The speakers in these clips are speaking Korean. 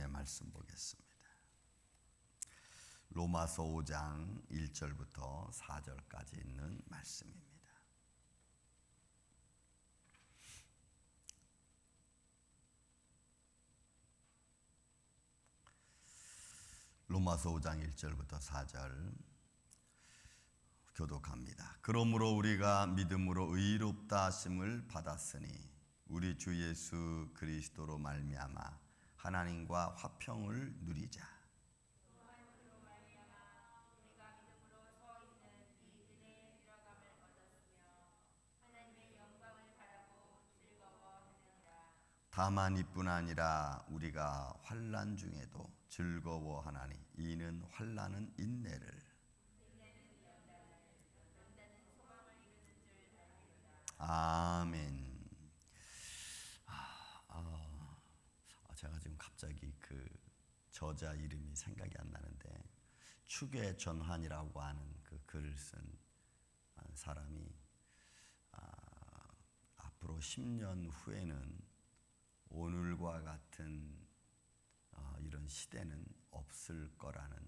하나님의 말씀 보겠습니다. 로마서 5장 1절부터 4절까지 있는 말씀입니다. 로마서 5장 1절부터 4절 교독합니다. 그러므로 우리가 믿음으로 의롭다 하심을 받았으니 우리 주 예수 그리스도로 말미암아 하나님과 화평을 누리자. 다만 이뿐 아니라 우리가 환난 중에도 즐거워하나니 이는 환난은 인내를, 아멘. 제가 지금 갑자기 그 저자 이름이 생각이 안 나는데 축의 전환이라고 하는 그 글을 쓴 사람이 앞으로 10년 후에는 오늘과 같은 이런 시대는 없을 거라는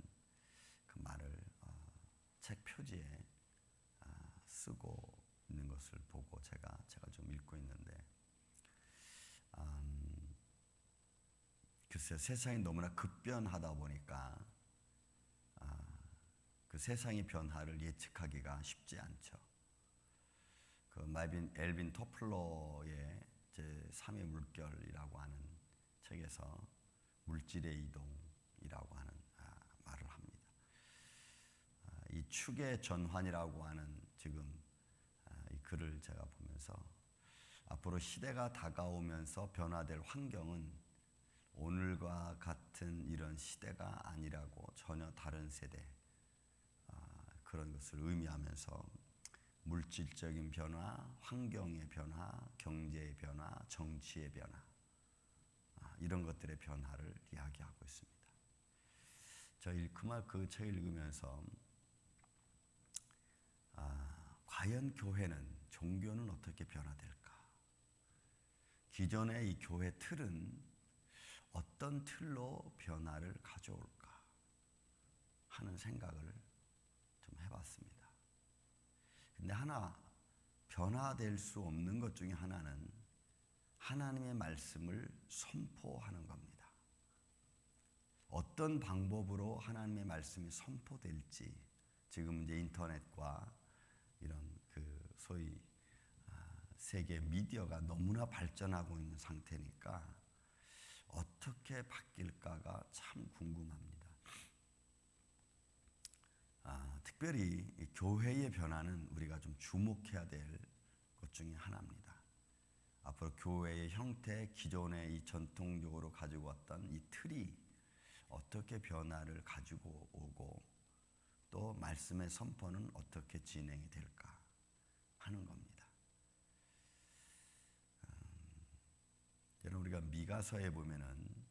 그 말을 책 표지에 쓰고 있는 것을 보고 제가 좀 읽고 있는데, 글쎄 세상이 너무나 급변하다 보니까 그 세상의 변화를 예측하기가 쉽지 않죠. 그 엘빈 토플러의 제3의 물결이라고 하는 책에서 물질의 이동이라고 하는 말을 합니다. 이 축의 전환이라고 하는 지금 이 글을 제가 보면서 앞으로 시대가 다가오면서 변화될 환경은 오늘과 같은 이런 시대가 아니라고 전혀 다른 세대, 그런 것을 의미하면서 물질적인 변화, 환경의 변화, 경제의 변화, 정치의 변화, 이런 것들의 변화를 이야기하고 있습니다. 그 책 읽으면서 과연 교회는, 종교는 어떻게 변화될까? 기존의 이 교회 틀은 어떤 틀로 변화를 가져올까 하는 생각을 좀 해봤습니다. 근데 하나 변화될 수 없는 것 중에 하나는 하나님의 말씀을 선포하는 겁니다. 어떤 방법으로 하나님의 말씀이 선포될지, 지금 이제 인터넷과 이런 그 소위 세계 미디어가 너무나 발전하고 있는 상태니까 어떻게 바뀔까가 참 궁금합니다. 특별히 교회의 변화는 우리가 좀 주목해야 될 것 중에 하나입니다. 앞으로 교회의 형태, 기존의 이 전통적으로 가지고 왔던 이 틀이 어떻게 변화를 가지고 오고 또 말씀의 선포는 어떻게 진행이 될까 하는 겁니다. 여러분, 우리가 미가서에 보면은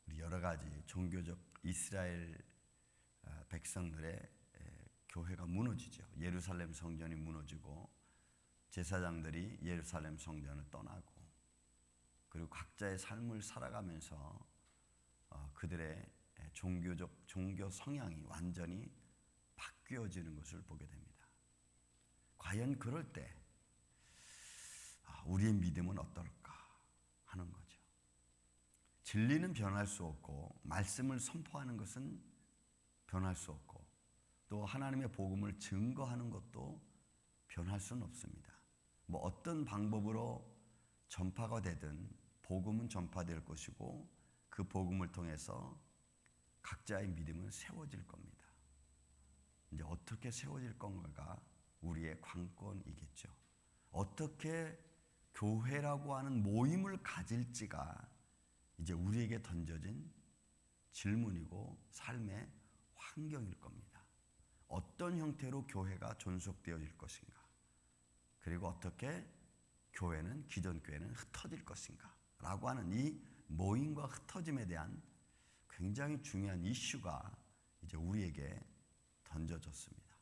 우리 여러 가지 종교적 이스라엘 백성들의 교회가 무너지죠. 예루살렘 성전이 무너지고 제사장들이 예루살렘 성전을 떠나고, 그리고 각자의 삶을 살아가면서 그들의 종교 성향이 완전히 바뀌어지는 것을 보게 됩니다. 과연 그럴 때 우리의 믿음은 어떨까 하는 거죠. 진리는 변할 수 없고 말씀을 선포하는 것은 변할 수 없고 또 하나님의 복음을 증거하는 것도 변할 수는 없습니다. 어떤 방법으로 전파가 되든 복음은 전파될 것이고 그 복음을 통해서 각자의 믿음은 세워질 겁니다. 이제 어떻게 세워질 건가가 우리의 관건이겠죠. 어떻게 교회라고 하는 모임을 가질지가 이제 우리에게 던져진 질문이고 삶의 환경일 겁니다. 어떤 형태로 교회가 존속되어질 것인가, 그리고 어떻게 교회는, 기존 교회는 흩어질 것인가 라고 하는 이 모임과 흩어짐에 대한 굉장히 중요한 이슈가 이제 우리에게 던져졌습니다.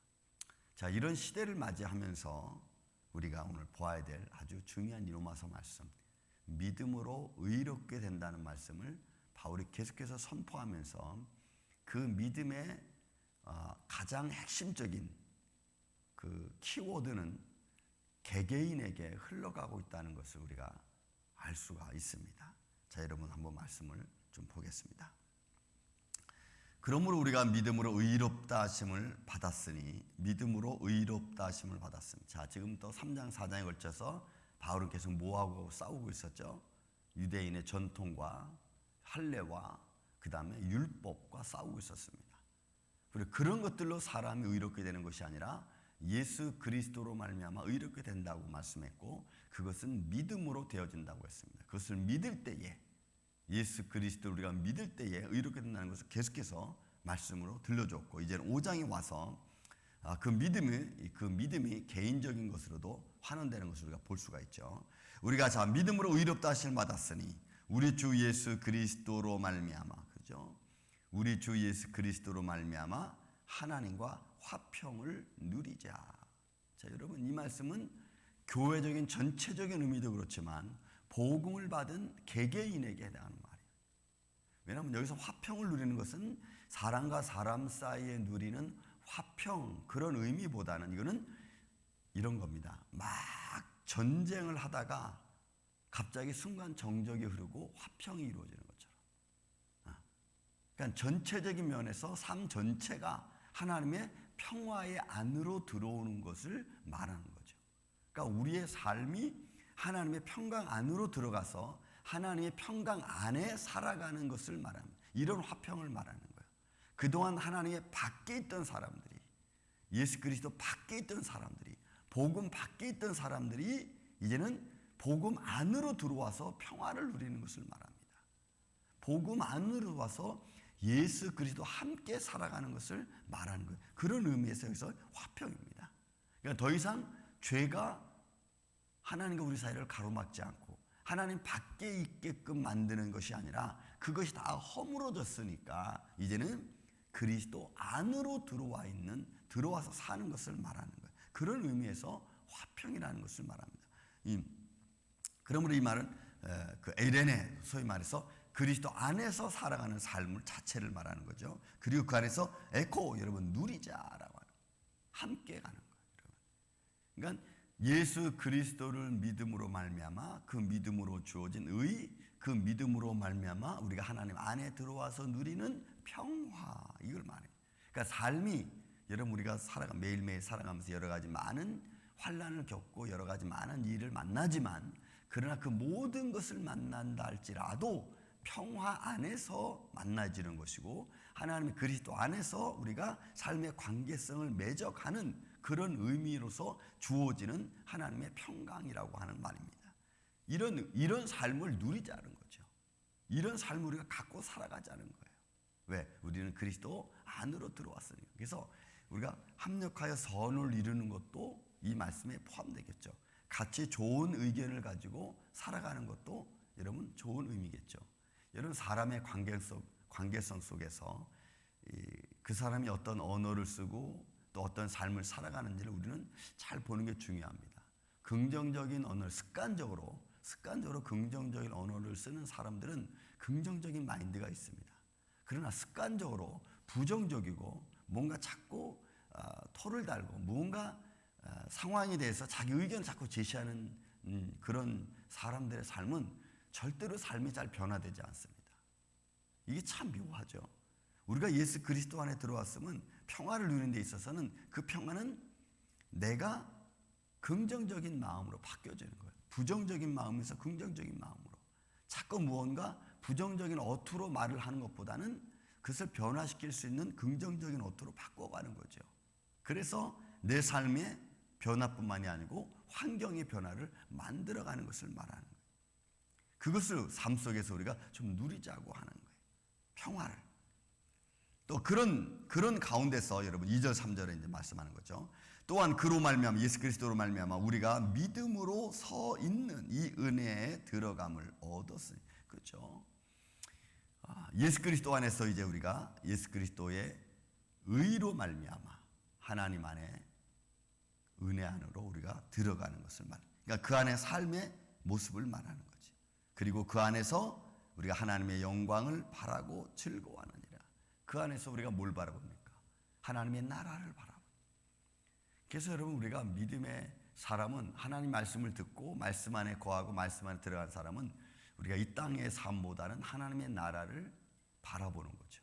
이런 시대를 맞이하면서 우리가 오늘 보아야 될 아주 중요한 이 로마서 말씀, 믿음으로 의롭게 된다는 말씀을 바울이 계속해서 선포하면서 그 믿음의 가장 핵심적인 그 키워드는 개개인에게 흘러가고 있다는 것을 우리가 알 수가 있습니다. 자, 여러분 한번 말씀을 좀 보겠습니다. 그러므로 우리가 믿음으로 의롭다 하심을 받았으니 믿음으로 의롭다 하심을 받았습니다. 자, 지금부터 3장 4장에 걸쳐서 바울은 계속 뭐하고 싸우고 있었죠? 유대인의 전통과 할례와 그 다음에 율법과 싸우고 있었습니다. 그리고 그런 것들로 사람이 의롭게 되는 것이 아니라 예수 그리스도로 말미암아 의롭게 된다고 말씀했고, 그것은 믿음으로 되어진다고 했습니다. 그것을 믿을 때에, 예수 그리스도를 우리가 믿을 때에 의롭게 된다는 것을 계속해서 말씀으로 들려줬고, 이제는 5장에 와서 그 믿음이 개인적인 것으로도 환원되는 것을 우리가 볼 수가 있죠. 우리가 자 믿음으로 의롭다 하심을 받았으니 우리 주 예수 그리스도로 말미암아, 그죠? 우리 주 예수 그리스도로 말미암아 하나님과 화평을 누리자. 자, 여러분, 이 말씀은 교회적인 전체적인 의미도 그렇지만 복음을 받은 개개인에게 해당하는 말이에요. 왜냐하면 여기서 화평을 누리는 것은 사람과 사람 사이에 누리는 화평, 그런 의미보다는 이거는 이런 겁니다. 막 전쟁을 하다가 갑자기 순간 정적이 흐르고 화평이 이루어지는 것처럼. 그러니까 전체적인 면에서 삶 전체가 하나님의 평화의 안으로 들어오는 것을 말하는 거죠. 그러니까 우리의 삶이 하나님의 평강 안으로 들어가서 하나님의 평강 안에 살아가는 것을 말합니다. 이런 화평을 말하는 거예요. 그동안 하나님의 밖에 있던 사람들이, 예수 그리스도 밖에 있던 사람들이, 복음 밖에 있던 사람들이 이제는 복음 안으로 들어와서 평화를 누리는 것을 말합니다. 복음 안으로 와서 예수 그리스도 함께 살아가는 것을 말하는 거예요. 그런 의미에서 여기서 화평입니다. 그러니까 더 이상 죄가 하나님과 우리 사이를 가로막지 않고 하나님 밖에 있게끔 만드는 것이 아니라 그것이 다 허물어졌으니까 이제는 그리스도 안으로 들어와서 사는 것을 말하는 거예요. 그런 의미에서 화평이라는 것을 말합니다. 그러므로 이 말은 그 에덴에 소위 말해서 그리스도 안에서 살아가는 삶을 자체를 말하는 거죠. 그리고 그 안에서 에코, 여러분, 누리자라고 하는, 함께 가는 거예요. 그러니까 예수 그리스도를 믿음으로 말미암아 그 믿음으로 주어진 의, 그 믿음으로 말미암아 우리가 하나님 안에 들어와서 누리는 평화, 이걸 말해요. 그러니까 삶이, 여러분, 우리가 매일매일 살아가면서 여러 가지 많은 환난을 겪고 여러 가지 많은 일을 만나지만, 그러나 그 모든 것을 만난다 할지라도 평화 안에서 만나지는 것이고 하나님의 그리스도 안에서 우리가 삶의 관계성을 맺어가는 그런 의미로서 주어지는 하나님의 평강이라고 하는 말입니다. 이런 삶을 누리자는 거죠. 이런 삶을 우리가 갖고 살아가자는 거예요. 왜? 우리는 그리스도 안으로 들어왔으니까. 그래서 우리가 합력하여 선을 이루는 것도 이 말씀에 포함되겠죠. 같이 좋은 의견을 가지고 살아가는 것도 여러분 좋은 의미겠죠. 여러분, 사람의 관계성 속에서 그 사람이 어떤 언어를 쓰고 또 어떤 삶을 살아가는지를 우리는 잘 보는 게 중요합니다. 긍정적인 언어를 습관적으로 긍정적인 언어를 쓰는 사람들은 긍정적인 마인드가 있습니다. 그러나 습관적으로 부정적이고 뭔가 자꾸 토를 달고 무언가 상황에 대해서 자기 의견을 자꾸 제시하는 그런 사람들의 삶은 절대로 삶이 잘 변화되지 않습니다. 이게 참 묘하죠. 우리가 예수 그리스도 안에 들어왔으면 평화를 누리는 데 있어서는 그 평화는 내가 긍정적인 마음으로 바뀌어지는 거예요. 부정적인 마음에서 긍정적인 마음으로. 자꾸 무언가 부정적인 어투로 말을 하는 것보다는 그것을 변화시킬 수 있는 긍정적인 어투로 바꿔가는 거죠. 그래서 내 삶의 변화뿐만이 아니고 환경의 변화를 만들어가는 것을 말하는 거예요. 그것을 삶 속에서 우리가 좀 누리자고 하는 거예요. 평화를. 또 그런 가운데서 여러분 2절 3절에 이제 말씀하는 거죠. 또한 그로 말미암아, 예수 그리스도로 말미암아 우리가 믿음으로 서 있는 이 은혜에 들어감을 얻었으니, 그렇죠? 예수 그리스도 안에서 이제 우리가 예수 그리스도의 의로 말미암아 하나님 안에 은혜 안으로 우리가 들어가는 것을 말합니다. 그러니까 그 안에 삶의 모습을 말하는 거지. 그리고 그 안에서 우리가 하나님의 영광을 바라고 즐거워하느니라. 그 안에서 우리가 뭘 바라봅니까? 하나님의 나라를 바라봅니다. 그래서 여러분, 우리가 믿음의 사람은, 하나님 말씀을 듣고 말씀 안에 거하고 말씀 안에 들어간 사람은 우리가 이 땅의 삶보다는 하나님의 나라를 바라보는 거죠.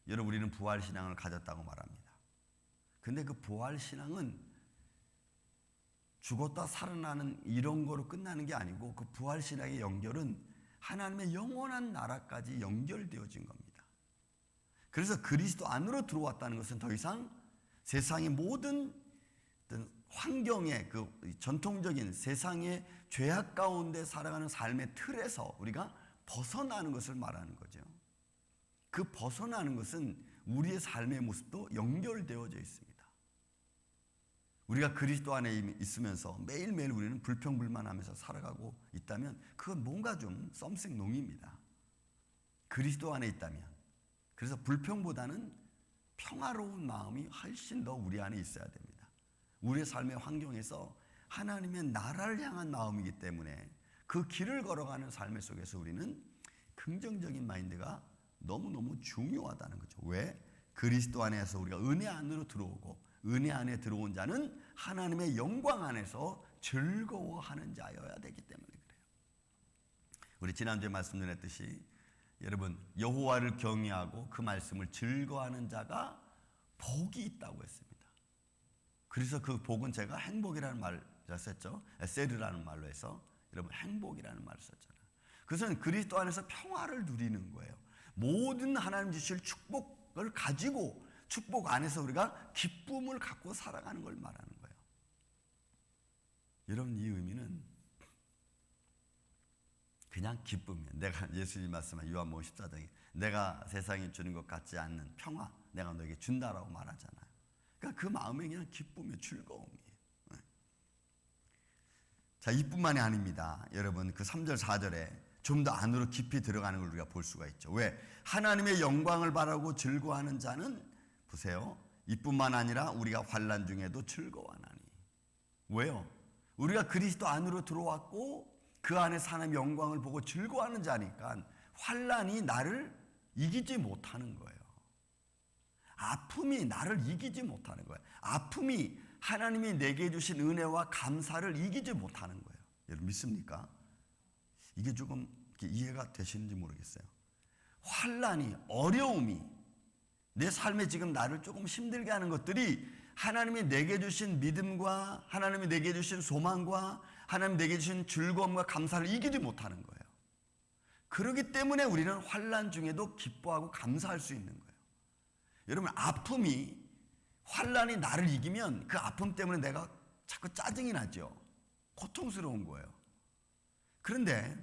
여러분, 우리는 부활신앙을 가졌다고 말합니다. 근데 그 부활신앙은 죽었다 살아나는 이런 거로 끝나는 게 아니고, 그 부활신앙의 연결은 하나님의 영원한 나라까지 연결되어진 겁니다. 그래서 그리스도 안으로 들어왔다는 것은 더 이상 세상의 모든 환경의 그 전통적인 세상의 죄악 가운데 살아가는 삶의 틀에서 우리가 벗어나는 것을 말하는 거죠. 그 벗어나는 것은 우리의 삶의 모습도 연결되어져 있습니다. 우리가 그리스도 안에 있으면서 매일매일 우리는 불평불만하면서 살아가고 있다면 그건 뭔가 좀 썸씽 농입니다. 그리스도 안에 있다면. 그래서 불평보다는 평화로운 마음이 훨씬 더 우리 안에 있어야 됩니다. 우리의 삶의 환경에서 하나님의 나라를 향한 마음이기 때문에 그 길을 걸어가는 삶의 속에서 우리는 긍정적인 마인드가 너무너무 중요하다는 거죠. 왜? 그리스도 안에서 우리가 은혜 안으로 들어오고, 은혜 안에 들어온 자는 하나님의 영광 안에서 즐거워하는 자여야 되기 때문에 그래요. 우리 지난주에 말씀드렸듯이 여러분, 여호와를 경외하고 그 말씀을 즐거워하는 자가 복이 있다고 했습니다. 그래서 그 복은 제가 행복이라는 말을 썼죠. 에세르라는 말로 해서 여러분, 행복이라는 말을 썼잖아요. 그것은 그리스도 안에서 평화를 누리는 거예요. 모든 하나님 주실 축복을 가지고 축복 안에서 우리가 기쁨을 갖고 살아가는 걸 말하는 거예요. 여러분, 이 의미는 그냥 기쁨이에요. 내가 예수님 말씀한 요한복음 14장에 내가 세상에 주는 것 같지 않는 평화 내가 너에게 준다라고 말하잖아요. 그러니까 그 마음에 그냥 기쁨이에요. 즐거움이에요. 자, 이뿐만이 아닙니다. 여러분, 그 3절 4절에 좀 더 안으로 깊이 들어가는 걸 우리가 볼 수가 있죠. 왜? 하나님의 영광을 바라고 즐거워하는 자는, 보세요, 이뿐만 아니라 우리가 환난 중에도 즐거워하나니. 왜요? 우리가 그리스도 안으로 들어왔고 그 안에서 하나님의 영광을 보고 즐거워하는 자니까 환난이 나를 이기지 못하는 거예요. 아픔이 나를 이기지 못하는 거예요. 아픔이 하나님이 내게 주신 은혜와 감사를 이기지 못하는 거예요. 여러분, 믿습니까? 이게 조금 이해가 되시는지 모르겠어요. 환난이, 어려움이, 내 삶에 지금 나를 조금 힘들게 하는 것들이 하나님이 내게 주신 믿음과 하나님이 내게 주신 소망과 하나님이 내게 주신 즐거움과 감사를 이기지 못하는 거예요. 그렇기 때문에 우리는 환난 중에도 기뻐하고 감사할 수 있는 거예요. 여러분, 아픔이, 환난이 나를 이기면 그 아픔 때문에 내가 자꾸 짜증이 나죠. 고통스러운 거예요. 그런데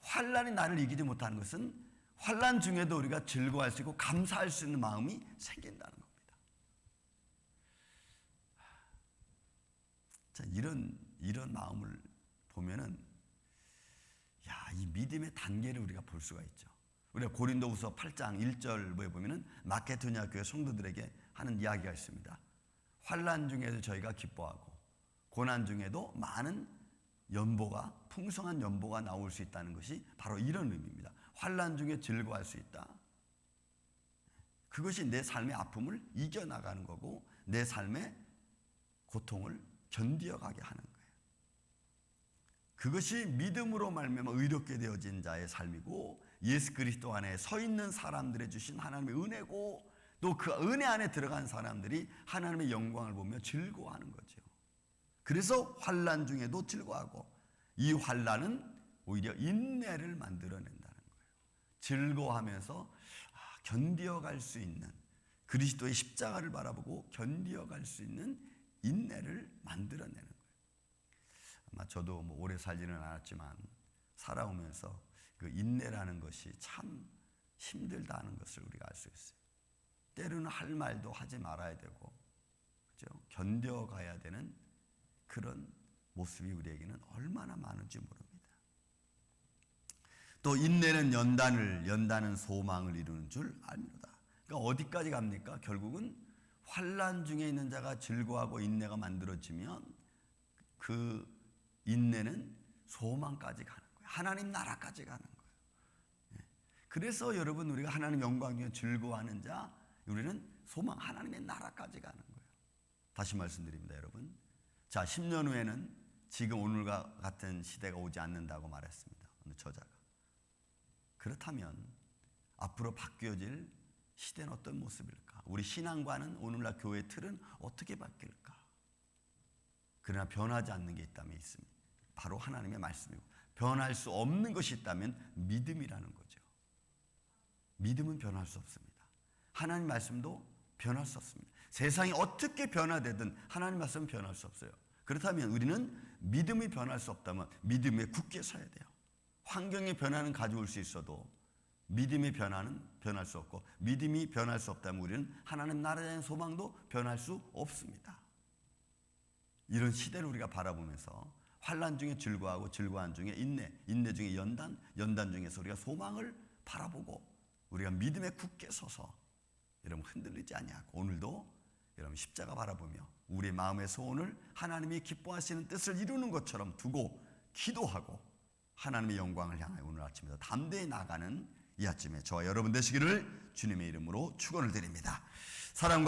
환난이 나를 이기지 못하는 것은 환난 중에도 우리가 즐거워할 수 있고 감사할 수 있는 마음이 생긴다는 겁니다. 자, 이런 마음을 보면은, 야, 이 믿음의 단계를 우리가 볼 수가 있죠. 우리가 고린도후서 8장 1절에 보면은 마케도니아 교회 성도들에게 하는 이야기가 있습니다. 환난 중에도 저희가 기뻐하고 고난 중에도 많은 연보가, 풍성한 연보가 나올 수 있다는 것이 바로 이런 의미입니다. 환난 중에 즐거워할 수 있다. 그것이 내 삶의 아픔을 이겨나가는 거고 내 삶의 고통을 견디어가게 하는 거예요. 그것이 믿음으로 말미암아 의롭게 되어진 자의 삶이고 예수 그리스도 안에 서 있는 사람들의 주신 하나님의 은혜고, 또 그 은혜 안에 들어간 사람들이 하나님의 영광을 보며 즐거워하는 거죠. 그래서 환난 중에도 즐거워하고, 이 환난은 오히려 인내를 만들어낸다는 거예요. 즐거워하면서 견디어갈 수 있는, 그리스도의 십자가를 바라보고 견디어갈 수 있는 인내를 만들어내는 거예요. 아마 저도 오래 살지는 않았지만 살아오면서 그 인내라는 것이 참 힘들다는 것을 우리가 알 수 있어요. 때로는 할 말도 하지 말아야 되고, 그렇죠? 견뎌가야 되는 그런 모습이 우리에게는 얼마나 많은지 모릅니다. 또 인내는 연단은 소망을 이루는 줄 알미로다. 그러니까 어디까지 갑니까? 결국은 환난 중에 있는 자가 즐거워하고 인내가 만들어지면 그 인내는 소망까지 가는 거예요. 거예요. 하나님 나라까지 가는 거예요. 그래서 여러분 우리가 하나님 영광 중에 즐거워하는 자, 우리는 소망 하나님의 나라까지 가는 거예요. 다시 말씀드립니다, 여러분. 자, 10년 후에는 지금 오늘과 같은 시대가 오지 않는다고 말했습니다. 어느 저자가. 그렇다면 앞으로 바뀌어질 시대는 어떤 모습일까? 우리 신앙과는 오늘날 교회의 틀은 어떻게 바뀔까? 그러나 변하지 않는 게 있다면 있습니다. 바로 하나님의 말씀이고, 변할 수 없는 것이 있다면 믿음이라는 거죠. 믿음은 변할 수 없습니다. 하나님 말씀도 변할 수 없습니다. 세상이 어떻게 변화되든 하나님 말씀은 변할 수 없어요. 그렇다면 우리는 믿음이 변할 수 없다면 믿음에 굳게 서야 돼요. 환경의 변화는 가져올 수 있어도 믿음의 변화는 변할 수 없고, 믿음이 변할 수 없다면 우리는 하나님 나라에 대한 소망도 변할 수 없습니다. 이런 시대를 우리가 바라보면서 환난 중에 즐거워하고, 즐거워한 중에 인내, 인내 중에 연단, 연단 중에서 우리가 소망을 바라보고 우리가 믿음에 굳게 서서 여러분 흔들리지 아니하고, 오늘도 여러분 십자가 바라보며 우리의 마음의 소원을 하나님이 기뻐하시는 뜻을 이루는 것처럼 두고 기도하고 하나님의 영광을 향하여 오늘 아침에도 담대히 나가는 이 아침에 저와 여러분 되시기를 주님의 이름으로 축원을 드립니다. 사랑과